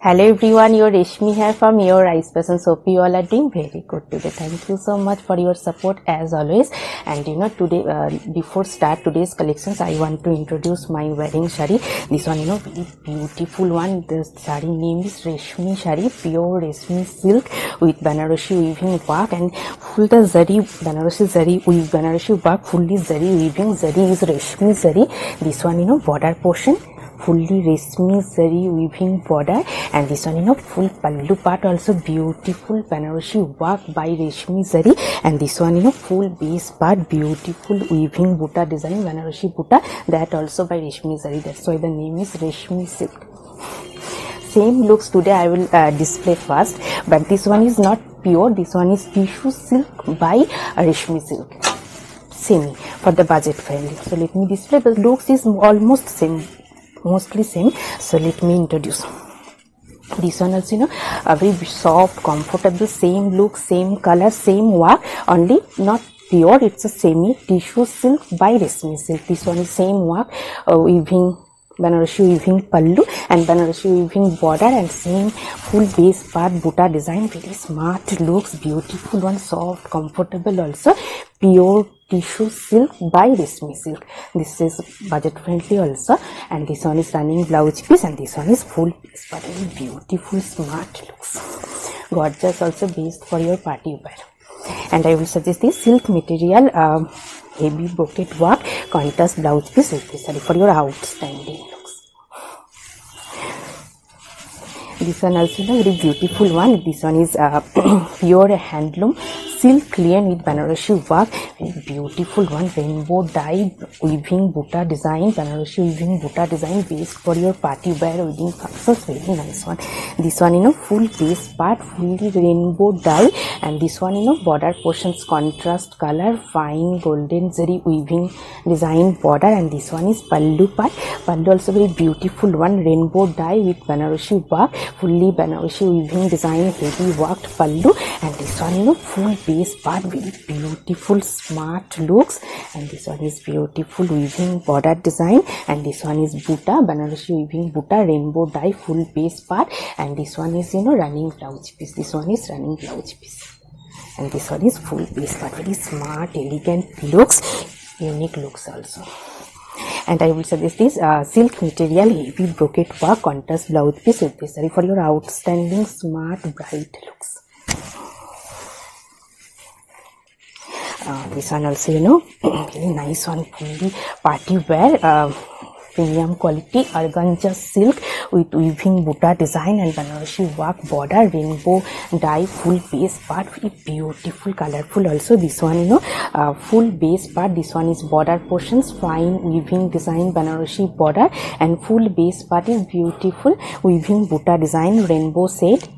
Hello everyone, your Reshmi here from your Rice Person. Hope you all are doing very good today. Thank you so much for your support as always. And today before start today's collections, I want to introduce my wedding sari. This one, very beautiful one. The sari name is Reshmi Sari, pure Reshmi silk with Banarasi weaving work and full the zari Banarasi zari with Banarasi work, fully zari weaving. Zari is Reshmi zari. This one, border portion, fully Reshmi zari weaving border, and this one full pallu part also beautiful Banarasi work by Reshmi zari, and this one full base part beautiful weaving buta design Banarasi buta, that also by Reshmi zari. That's why the name is Reshmi silk. Same looks today I will display first, but this one is not pure. This one is tissue silk by Reshmi silk, semi for the budget friendly. So let me display. The looks is almost same, mostly same. So let me introduce this one also, a very soft, comfortable, same look, same color, same work, only not pure. It's a semi tissue silk by Reshmi silk. This one is same work, weaving Banarasi weaving pallu and Banarasi weaving border, and same full base part buta design. Very smart looks, beautiful one, soft, comfortable also, pure tissue silk by Reshmi silk. This is budget friendly also, and this one is running blouse piece, and this one is full piece, but very beautiful, smart looks, gorgeous also, based for your party wear. And I will suggest this silk material, heavy brocade work, contrast blouse piece with this for your outstanding looks. This one also very beautiful one. This one is pure handloom silk linen with Banarasi work, very beautiful one, rainbow dye weaving buta design, Banarasi weaving buta design, based for your party wear, wedding functions. Very nice one. This one full base part, fully rainbow dye, and this one border portions contrast color, fine golden zari weaving design border, and this one is pallu part. Pallu also very beautiful one, rainbow dye with Banarasi work, fully Banarasi weaving design, heavy worked pallu, and this one full base part, very beautiful, smart looks, and this one is beautiful weaving border design, and this one is buta, Banarasi weaving buta, rainbow dye, full base part, and this one is running blouse piece. This one is running blouse piece, and this one is full base part. Very smart, elegant looks, unique looks also. And I will suggest this silk material, heavy brocade work, contrast blouse piece with this for your outstanding, smart, bright looks. This one also very nice one, fully party wear, premium quality organza silk with weaving buta design and Banarasi work border, rainbow dye, full base part, very beautiful, colorful also. This one full base part, this one is border portions, fine weaving design Banarasi border, and full base part is beautiful weaving buta design, rainbow shade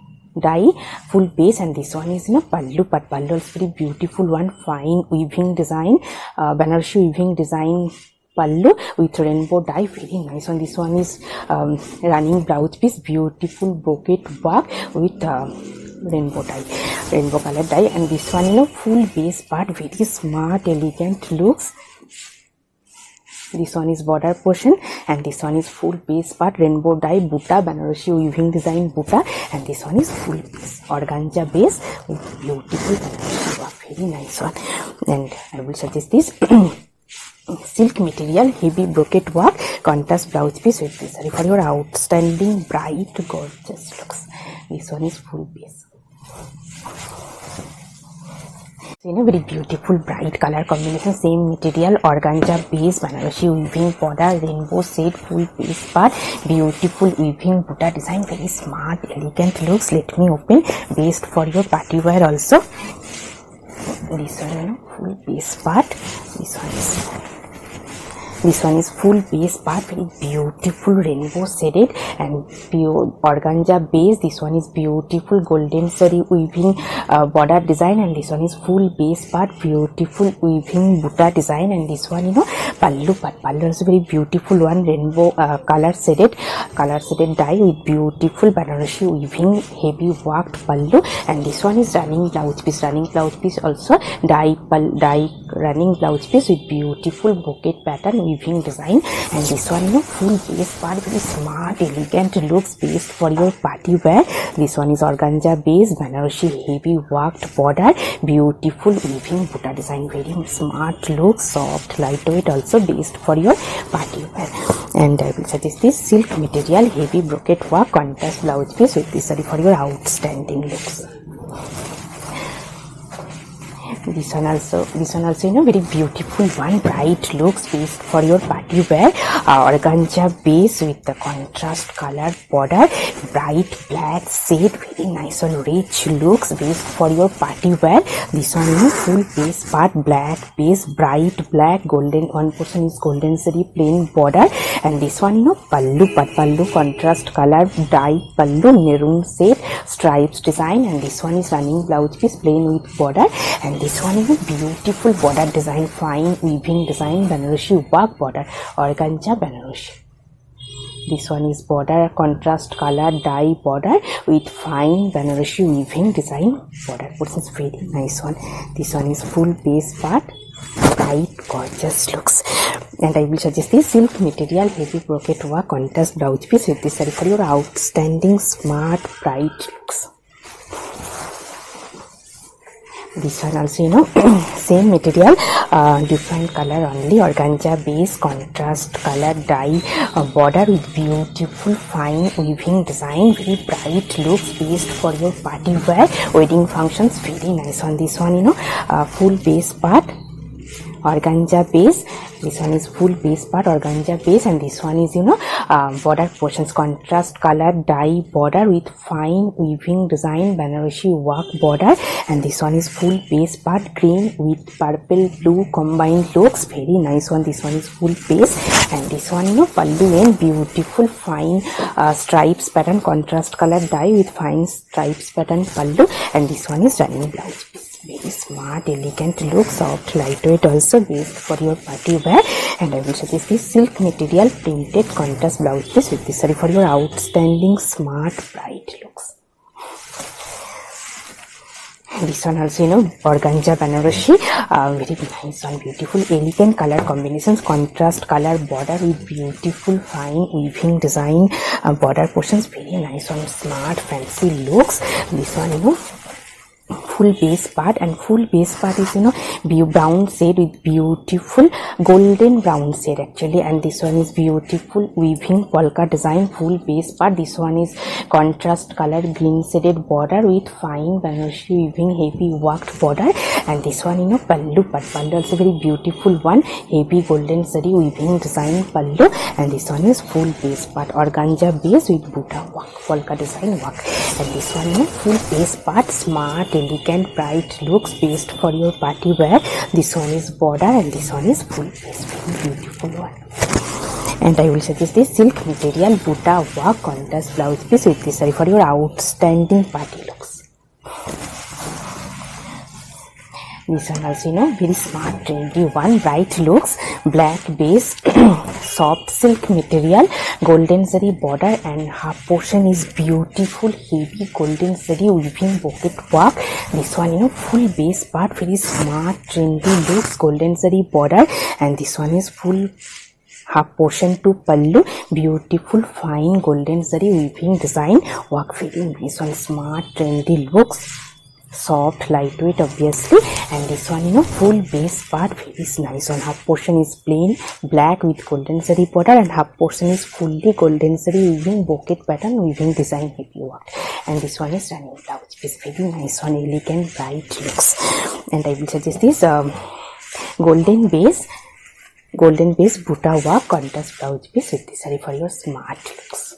dye, full base, and this one is pallu part. Pallu is very beautiful one, fine weaving design, Banarasi weaving design pallu with rainbow dye, very nice one. This one is running blouse piece, beautiful brocade work with rainbow dye, rainbow color dye, and this one full base part, very smart, elegant looks. This one is border portion, and this one is full base part, rainbow dye buta, Banarasi weaving design buta, and this one is full base organza base with beautiful Banarasi work, very nice one. And I will suggest this silk material, heavy brocade work, contrast blouse piece with this for your outstanding, bright, gorgeous looks. This one is full base. Very beautiful bright color combination, same material, organza base, Banarasi weaving border, rainbow shade, full base part, beautiful weaving buta design, very smart, elegant looks. Let me open, based for your party wear also. This one full base part, this one is full base part, very beautiful rainbow shaded and pure organza base. This one is beautiful golden zari weaving border design, and this one is full base part, beautiful weaving buta design, and this one pallu part. Pallu also very beautiful one, rainbow color shaded dye with beautiful Banarasi weaving heavy worked pallu, and this one is running blouse piece also dye running blouse piece with beautiful bouquet pattern weaving design, and this one, you know, full base part, very smart elegant looks based for your party wear. This one is organza base, Banarasi heavy worked border, beautiful weaving butta design, very smart look, soft lightweight, also based for your party wear. And I will suggest this silk material heavy brocade work contrast blouse piece with this saree for your outstanding looks. This one also, you know, very beautiful one, bright looks based for your party wear. Organza base with the contrast color border, bright black shade, very nice and rich looks based for your party wear. This one, you know, full base part, black base, bright black, golden, one portion is golden saree plain border, and this one, you know, pallu contrast color dye pallu, maroon shade, stripes design, and this one is running blouse piece plain with border, and this one is a beautiful border design, fine weaving design, Banarasi work border, organza Banarasi. This one is border contrast color dye border with fine Banarasi weaving design border. This is very nice one. This one is full base part, bright gorgeous looks. And I will suggest this silk material heavy brocade work contrast blouse piece with this saree for your outstanding smart bright looks. This one also, you know, same material, different color only, organza base, contrast color dye border with beautiful fine weaving design, very bright looks based for your party wear, wedding functions, very nice on this one, you know, full base part, organza base. This one is full base part, organza base, and this one is, you know, border portions, contrast color dye border with fine weaving design, Banarasi work border, and this one is full base part, green with purple blue combined looks, very nice one. This one is full base, and this one, you know, pallu and beautiful fine stripes pattern, contrast color dye with fine stripes pattern pallu, and this one is running blouse piece. Very smart elegant look, soft lightweight, also based for your party wear. And I will suggest this silk material printed contrast blouse piece with this saree for your outstanding smart bright looks. And this one also, you know, organza Banarasi, very nice one, beautiful elegant color combinations, contrast color border with beautiful fine weaving design border portions, very nice one, smart fancy looks. This one, you know, full base part, and full base part is, you know, brown shade with beautiful golden brown shade actually, and this one is beautiful weaving polka design, full base part. This one is contrast color green shaded border with fine Banarasi weaving heavy worked border, and this one, you know, pallu also very beautiful one, heavy golden saree weaving design pallu, and this one is full base part, organza base with butta work, polka design work, and this one, you know, full base part, smart elegant bright looks based for your party wear. This one is border, and this one is full base, very beautiful one. And I will suggest this silk material butta work contrast blouse piece with this saree for your outstanding party looks. This one also, you know, very smart trendy one, bright looks, black base, soft silk material, golden zari border, and half portion is beautiful heavy golden zari weaving bouquet work. This one, you know, full base part, very smart trendy looks, golden zari border, and this one is full half portion to pallu, beautiful fine golden zari weaving design work, very nice one, smart trendy looks, soft lightweight obviously, and this one, you know, full base part, very nice one. Half portion is plain black with golden zari border, and half portion is fully golden zari weaving bouquet pattern weaving design heavy work, and this one is running blouse piece, very nice one, elegant bright looks. And I will suggest this golden base butta work contrast blouse piece with this saree for your smart looks.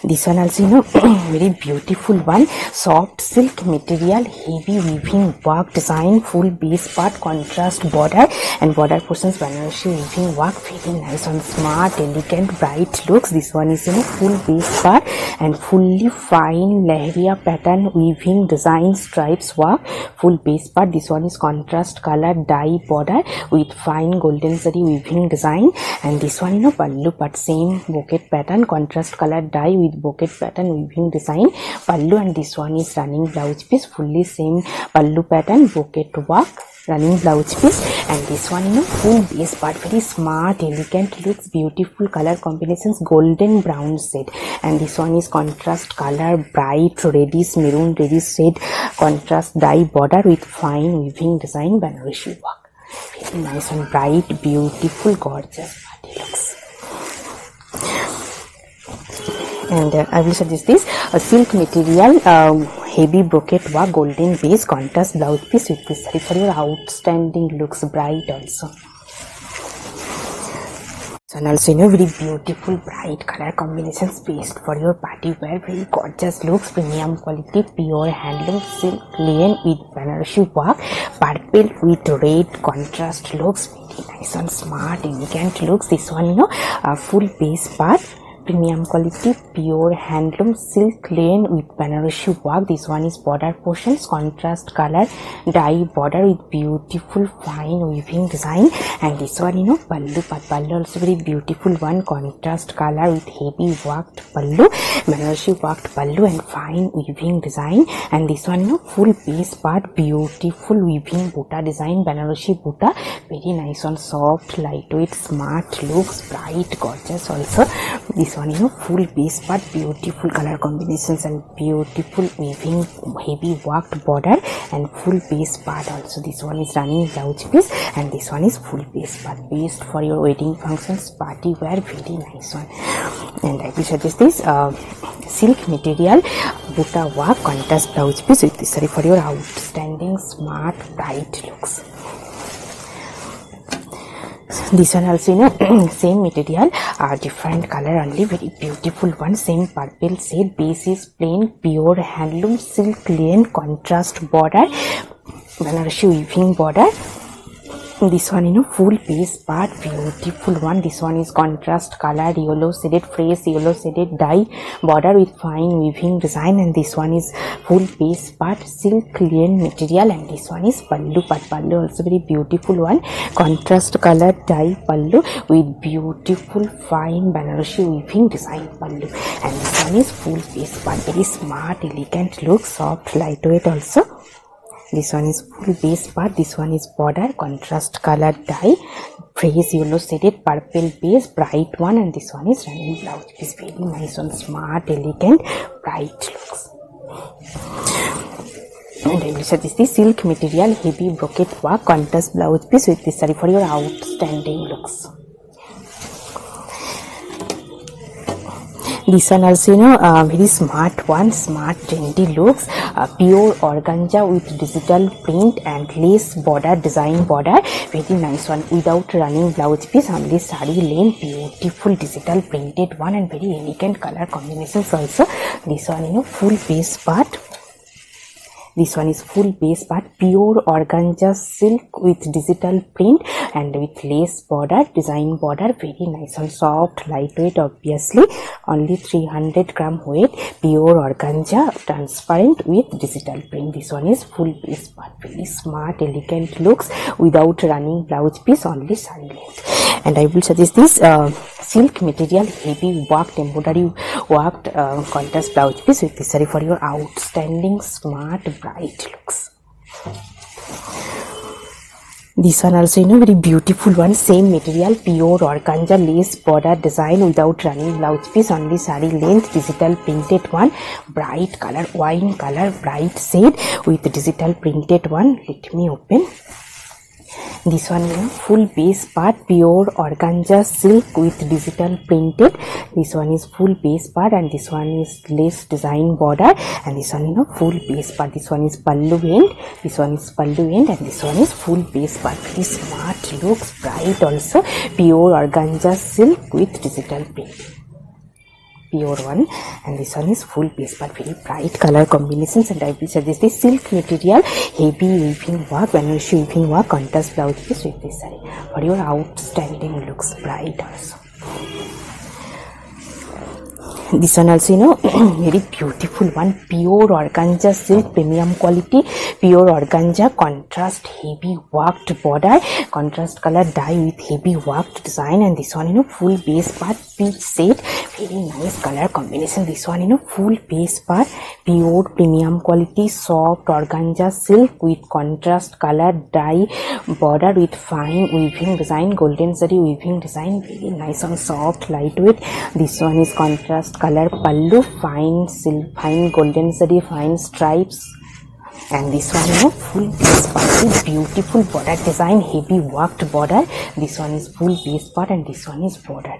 This one also, you know, very beautiful one, soft silk material, heavy weaving work design, full base part, contrast border, and border portions Banarasi weaving work, very nice one, smart elegant bright looks. This one is, you know, full base part and fully fine leheria pattern weaving design stripes work, full base part. This one is contrast color dye border with fine golden zari weaving design, and this one, you know, pallu part, same bouquet pattern, contrast color dye with with bouquet pattern weaving design pallu, and this one is running blouse piece, fully same pallu pattern, bouquet work, running blouse piece. And this one, full base part, very smart, elegant, looks beautiful, color combinations, golden brown shade. And this one is contrast color, bright reddish, maroon reddish shade, contrast dye border with fine weaving design, Banarasi work. Very nice and bright, beautiful, gorgeous party looks. And I will suggest this silk material, heavy brocade work, golden base, contrast blouse piece with this saree for your outstanding looks, bright also. And also, very beautiful bright color combinations based for your party wear, very gorgeous looks, premium quality, pure handloom silk linen with Banarasi work, purple with red contrast looks, very nice and smart, elegant looks. This one, full base part, premium quality, pure handloom silk linen with Banarasi work. This one is border portions, contrast color, dye border with beautiful fine weaving design. And this one, pallu also very beautiful one, contrast color with heavy worked pallu, Banarasi worked pallu and fine weaving design. And this one, full base part, beautiful weaving butta design, Banarasi butta, very nice on soft, lightweight, smart looks, bright, gorgeous also. This one, full base part, beautiful color combinations and beautiful weaving, heavy worked border and full base part also. This one is running blouse piece, and this one is full base part, based for your wedding functions, party wear, very nice one. And I will suggest this silk material, butta work, contrast blouse piece with this saree for your outstanding, smart, bright looks. This one also, same material, different color only, very beautiful one, same purple shade, base is plain, pure handloom silk linen, contrast border, Banarasi weaving border. This one, full base part, beautiful one. This one is contrast colored, yellow shaded, fresh yellow shaded dye border with fine weaving design. And this one is full base part, silk linen material. And this one is pallu part, pallu also very beautiful one, contrast colored dye pallu with beautiful fine Banarasi weaving design pallu. And this one is full base part, very smart, elegant look, soft, lightweight also. This one is full base part, this one is border, contrast colored dye, fresh yellow shaded, purple base, bright one, and this one is running blouse piece, very nice one, smart, elegant, bright looks. And I will suggest this silk material, heavy brocade work, contrast blouse piece with this saree for your outstanding looks. This one also, very smart one, smart trendy looks, pure organza with digital print and lace border, design border, very nice one, without running blouse piece, only saree lane, beautiful digital printed one and very elegant color combinations also. This one, full base part. This one is full base part, pure organza silk with digital print and with lace border, design border, very nice and soft, lightweight, obviously, only 300 gram weight, pure organza, transparent with digital print. This one is full base part, very smart, elegant looks, without running blouse piece, only saree length. And I will suggest this silk material, heavy worked, embroidery worked, contrast blouse piece with this saree for your outstanding, smart, bright looks. This one also, very beautiful one, same material, pure organza lace border design without running blouse piece, only saree length, digital printed one, bright color, wine color, bright shade with digital printed one. Let me open. This one, full base part, pure organza silk with digital printed. This one is full base part, and this one is lace design border, and this one, full base part. This one is pallu end, this one is pallu end, and this one is full base part. Very smart looks, bright also, pure organza silk with digital print. Pure one, and this one is full base part, very bright color combinations. And I will suggest this silk material, heavy weaving work, Banarasi weaving work, contrast blouse piece with this saree for your outstanding looks, bright also. This one also, very beautiful one, pure organza silk, premium quality, pure organza, contrast heavy worked border, contrast color dye with heavy worked design. And this one, full base part, peach shade, very nice color combination. This one, full base part, pure premium quality, soft organza silk with contrast color dye border with fine weaving design, golden zari weaving design, very nice and soft, lightweight. This one is contrast color pallu, fine silk, fine golden zari, fine stripes. And this one, full base part, beautiful border design, heavy worked border. This one is full base part and this one is border.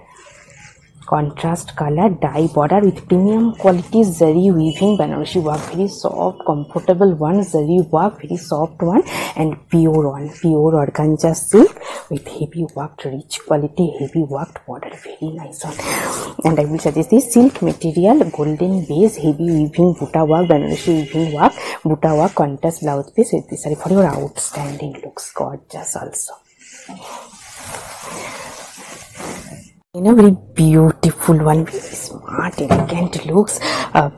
Contrast color dye border with premium quality zari weaving, Banarasi work, very soft comfortable one, zari work, very soft one, and pure one, pure organza silk with heavy worked, rich quality, heavy worked border, very nice one. And I will suggest this silk material, golden base, heavy weaving, buta work, Banarasi weaving work, buta work, contrast blouse piece with this, for your outstanding looks, gorgeous also. Very beautiful one, very smart, elegant looks,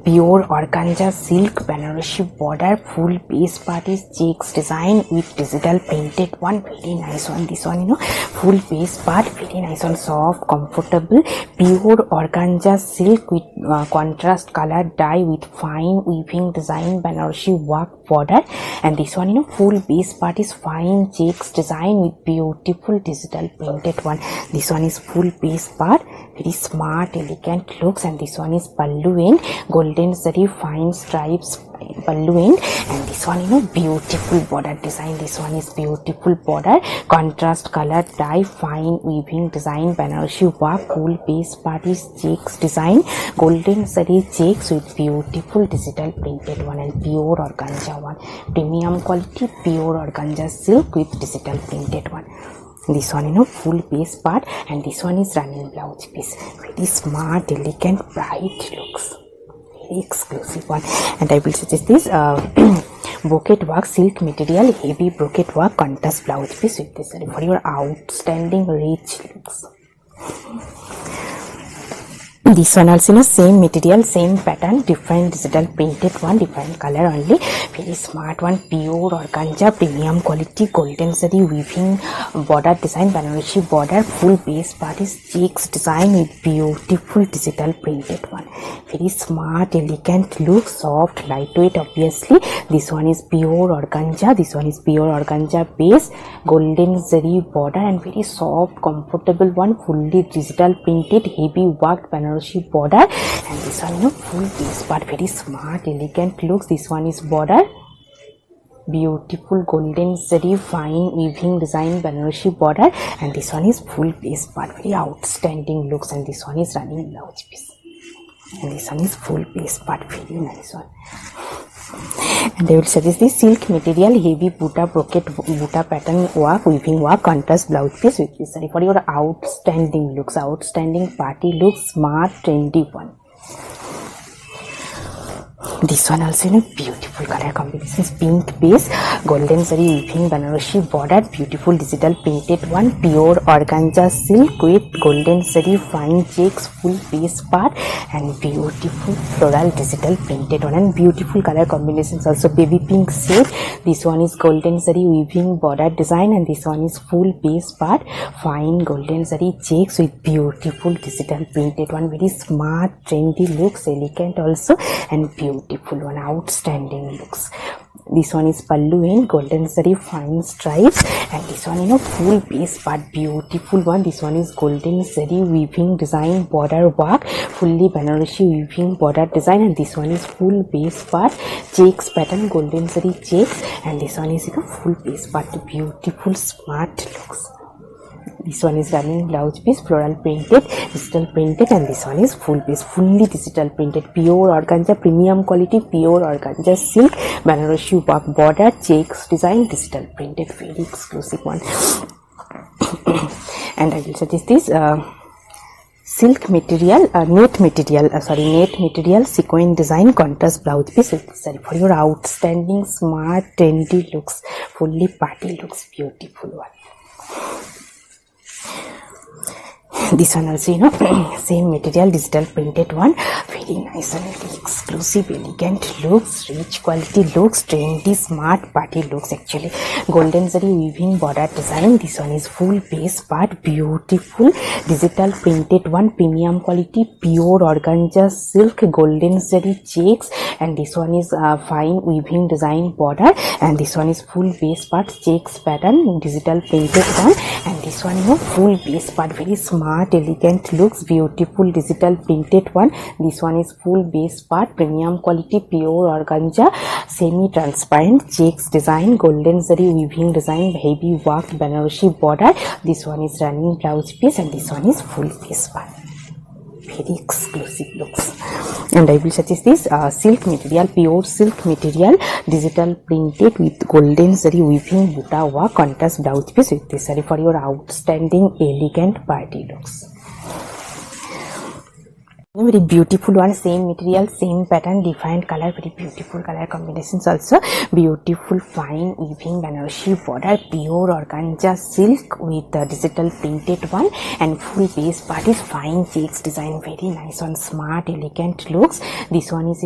pure organza silk, Banarasi border, full base part is checks design with digital painted one, very nice one. This one, full base part, very nice one, soft, comfortable, pure organza silk with contrast color dye with fine weaving design, Banarasi work border. And this one, full base part is fine checks design with beautiful digital painted one. This one is full base part, very smart, elegant looks. And this one is pallu end, golden zari, fine stripes pallu end. And this one, beautiful border design. This one is beautiful border, contrast color dye, fine weaving design, Banarasi work, full base part is checks design, golden zari checks with beautiful digital printed one, and pure organza one, premium quality, pure organza silk with digital printed one. This one, full base part, and this one is running blouse piece, very smart, elegant, bright looks, very exclusive one. And I will suggest this brocade work, silk material, heavy brocade work, contrast blouse piece with this for your outstanding rich looks. This one also, same material, same pattern, different digital printed one, different color only, very smart one, pure organza, premium quality, golden zari weaving border design, Banarasi border, full base part is checks design with beautiful digital printed one, very smart, elegant look, soft, lightweight. Obviously this one is pure organza, this one is pure organza base, golden zari border, and very soft, comfortable one, fully digital printed, heavy worked Banarasi border. And this one, full base part, very smart, elegant looks. This one is border, beautiful golden zari, fine weaving design, Banarasi border. And this one is full base part, very outstanding looks. And this one is running blouse piece, and this one is full base part, very nice one. And I will suggest this silk material, heavy buta brocade, buta pattern work, weaving work, contrast blouse piece with this for your outstanding looks, outstanding party looks, smart, trendy one. This one also, beautiful color combinations, pink base, golden zari weaving, Banarasi border, beautiful digital painted one, pure organza silk with golden zari, fine checks, full base part, and beautiful floral digital painted one, and beautiful color combinations also, baby pink shade. This one is golden zari weaving border design, and this one is full base part, fine golden zari checks with beautiful digital painted one, very smart, trendy looks, elegant also, and beautiful one, outstanding looks. This one is pallu in golden zari, fine stripes, and this one, full base part, beautiful one. This one is golden zari weaving design, border work, fully Banarasi weaving border design, and this one is full base part, checks pattern, golden zari checks, and this one is full base part, beautiful smart looks. This one is running blouse piece, floral printed, digital printed, and this one is full piece, fully digital printed, pure organza, premium quality, pure organza silk, Banarasi work border, checks design, digital printed, very exclusive one. And I will suggest this silk material, net material, sequin design, contrast blouse piece with this for your outstanding, smart, trendy looks, fully party looks, beautiful one. This one also, same material, digital printed one, very nice and very exclusive, elegant looks, rich quality looks, trendy, smart party looks. Actually, golden zari weaving border design. This one is full base part, beautiful digital printed one, premium quality, pure organza silk, golden zari checks, and this one is fine weaving design border, and this one is full base part, checks pattern, digital printed one, and this one full base part, very smart, elegant looks, beautiful digital printed one. This one is full base part, premium quality, pure organza, semi transparent, checks design, golden zari weaving design, heavy worked Banarasi border. This one is running blouse piece, and this one is full base part. Very exclusive looks. And I will suggest this silk material, pure silk material, digital printed with golden zari weaving buta work, contrast blouse piece with this saree for your outstanding elegant party looks. Very beautiful one, same material, same pattern, defined color, very beautiful color combinations also. Beautiful fine weaving Banarasi border, pure organza silk with digital printed one, and full base part is fine checks design, very nice one, smart elegant looks. This one is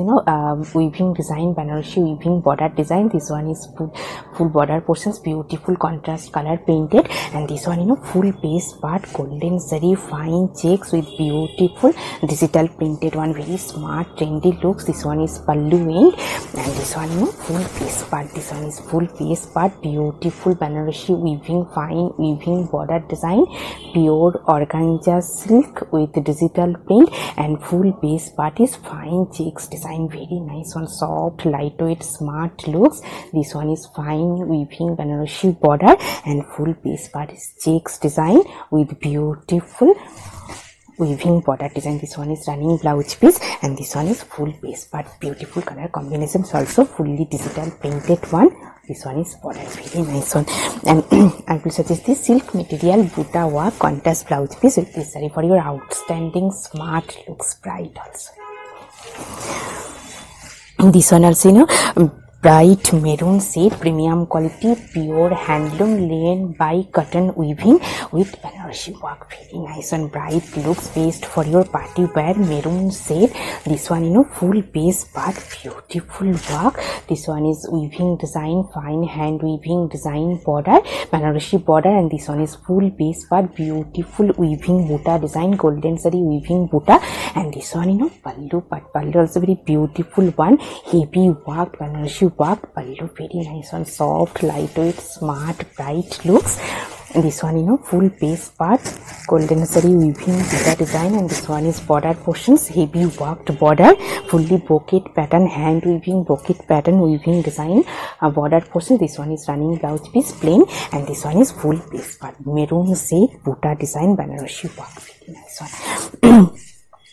weaving design, Banarasi weaving border design. This one is full border portions, beautiful contrast color painted, and this one full base part, golden zari fine checks with beautiful digital printed one, very smart trendy looks. This one is pallu end, and this one full base part. This one is full base part, beautiful Banarasi weaving fine weaving border design, pure organza silk with digital print, and full base part is fine checks design, very nice one, soft lightweight smart looks. This one is fine weaving Banarasi border, and full base part is checks design with beautiful weaving border design. This one is running blouse piece, and this one is full base part, beautiful color combinations also, fully digital printed one. This one is border, very nice one. And I will suggest this silk material buta work contrast blouse piece with this saree for your outstanding smart looks, bright also. This one also bright maroon shade, premium quality, pure handloom linen by cotton weaving with Banarasi work, very nice and bright looks, based for your party wear, maroon shade. This one full base part, beautiful work. This one is weaving design, fine hand weaving design border, Banarasi border, and this one is full base part, beautiful weaving buta design, golden zari weaving buta, and this one pallu part, pallu also very beautiful one, heavy work Banarasi work pallu, very nice one, soft lightweight smart bright looks. And this one full base part, golden zari weaving buta design, and this one is border portions, heavy worked border, fully bouquet pattern, hand weaving bouquet pattern weaving design, border portion. This one is running blouse piece plain, and this one is full base part, maroon shade buta design, Banarasi work, very nice one.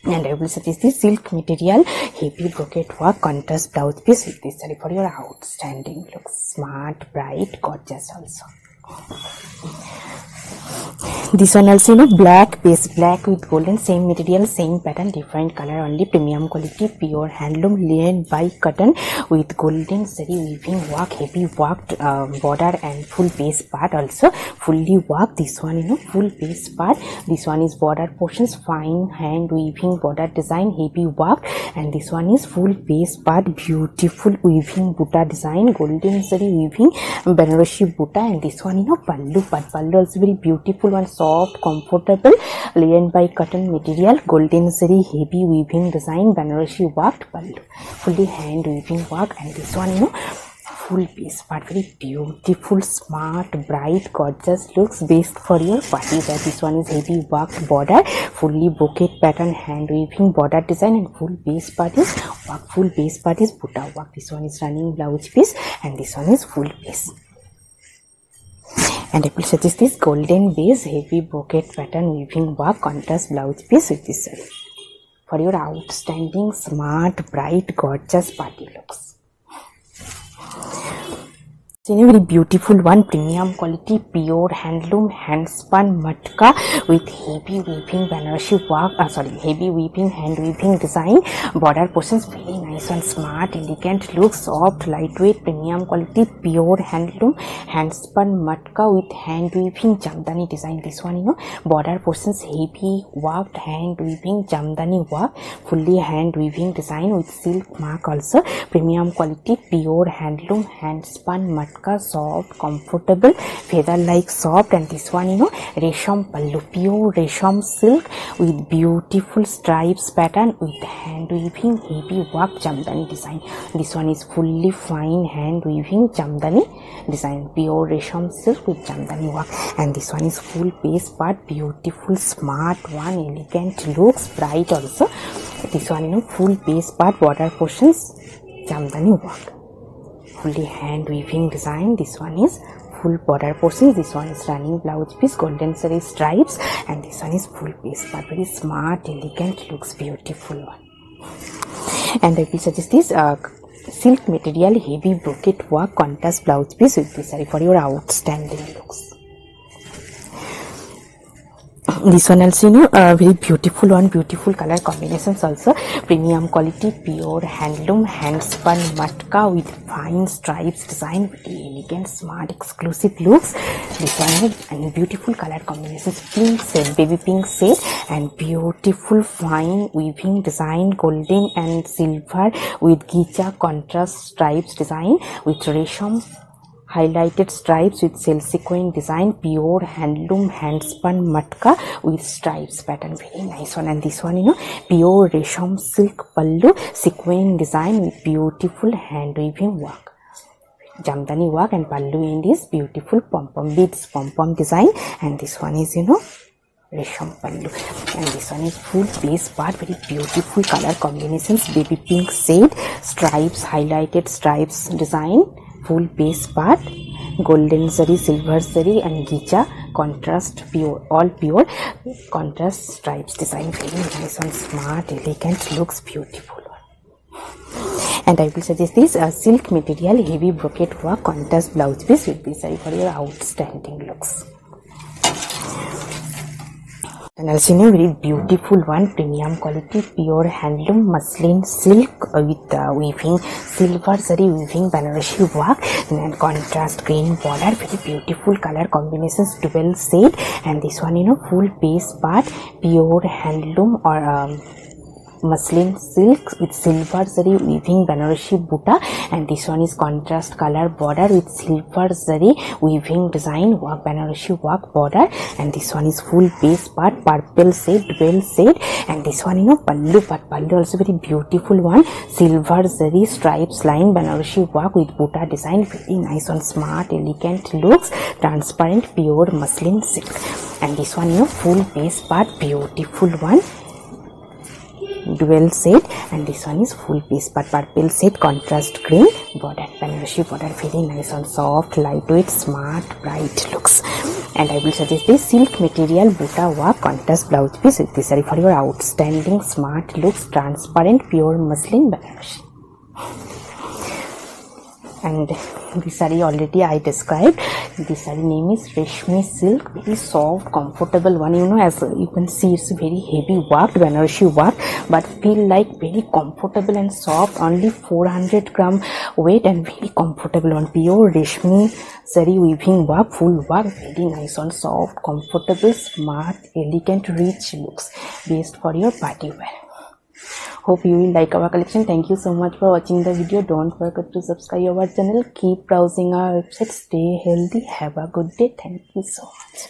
And I will suggest this silk material, heavy brocade work, contrast blouse piece with this saree for your outstanding looks, smart, bright, gorgeous also. This one also black base, black with golden, same material, same pattern, different color only, premium quality, pure handloom linen by cotton with golden zari weaving work, heavy worked border, and full base part also, fully worked. This one full base part. This one is border portions, fine hand weaving border design, heavy worked, and this one is full base part, beautiful weaving buta design, golden zari weaving Banarasi buta, and this one pallu part, pallu also very beautiful one, soft comfortable linen by cotton material, golden zari heavy weaving design, Banarasi worked pallu, fully hand weaving work, and this one full base part, very beautiful smart bright gorgeous looks, based for your party wear. This one is heavy worked border, fully bouquet pattern, hand weaving border design, and full base part is work, full base part is buta work. This one is running blouse piece, and this one is full base. And I will suggest this golden base, heavy bouquet pattern weaving work, contrast blouse piece with this saree for your outstanding smart bright gorgeous party looks. Very beautiful one, premium quality, pure handloom hand spun matka with heavy weaving Banarasi work, heavy weaving hand weaving design, border portions, very nice nice and smart, elegant look, soft, lightweight, premium quality, pure handloom, handspun matka with hand weaving jamdani design. This one, border portions heavy worked hand weaving jamdani work, fully hand weaving design with silk mark also. Premium quality, pure handloom, handspun matka, soft, comfortable, feather like soft. And this one, resham pallu, pure resham silk with beautiful stripes pattern with hand weaving heavy work jamdani design. This one is fully fine hand weaving jamdani design, pure resham silk with jamdani work. And this one is full base part, beautiful smart one, elegant looks, bright also. This one, full base part, border portions jamdani work, fully hand weaving design. This one is full border portions. This one is running blouse piece, golden zari stripes, and this one is full base part, very smart, elegant, looks beautiful one. And I will suggest this silk material heavy brocade work contrast blouse piece with this saree for your outstanding looks. This one also, very beautiful one, beautiful color combinations also. Premium quality, pure handloom, handspun matka with fine stripes design, very elegant, smart, exclusive looks. This one and beautiful color combinations, pink shade, baby pink shade, and beautiful fine weaving design, golden and silver with gicha contrast stripes design with resham highlighted stripes with cell sequin design, pure handloom handspun matka with stripes pattern, very nice one. And this one, pure resham silk pallu sequin design with beautiful hand weaving work, jamdani work, and pallu in this beautiful pom-pom beads, pom-pom design. And this one is, resham pallu, and this one is full base part, very beautiful color combinations, baby pink shade, stripes, highlighted stripes design, full base part, golden zari, silver zari, and gicha contrast, pure, all pure contrast stripes design, very nice and smart, elegant, looks beautiful one. And I will suggest this silk material heavy brocade work contrast blouse piece with this saree for your outstanding looks. And also, very beautiful one, premium quality, pure handloom muslin silk with weaving silver zari weaving Banarasi work and contrast green border, very beautiful color combinations, dual shade. And this one, full base part, pure handloom or muslin silk with silver zari weaving Banarasi butta, and this one is contrast color border with silver zari weaving design work, Banarasi work border. And this one is full base part, purple shade, dual shade. And this one, pallu part, pallu also very beautiful one, silver zari stripes line Banarasi work with butta design, very nice one, smart, elegant looks, transparent pure muslin silk. And this one, full base part, beautiful one, dual shade. And this one is full base part, purple shade, contrast green border, Banarasi border, very nice on soft, lightweight, smart, bright looks. And I will suggest this silk material butta work contrast blouse piece with this saree for your outstanding smart looks, transparent pure muslin Banarasi. And this saree already I described. This saree name is Reshmi silk, very soft, comfortable one. As you can see, it's very heavy work, Banarasi work, but feel like very comfortable and soft. Only 400 gram weight and very comfortable one. Pure Reshmi saree weaving work, full work, very nice one, soft, comfortable, smart, elegant, rich looks, best for your party wear. Hope you will like our collection. Thank you so much for watching the video. Don't forget to subscribe our channel. Keep browsing our website. Stay healthy. Have a good day. Thank you so much.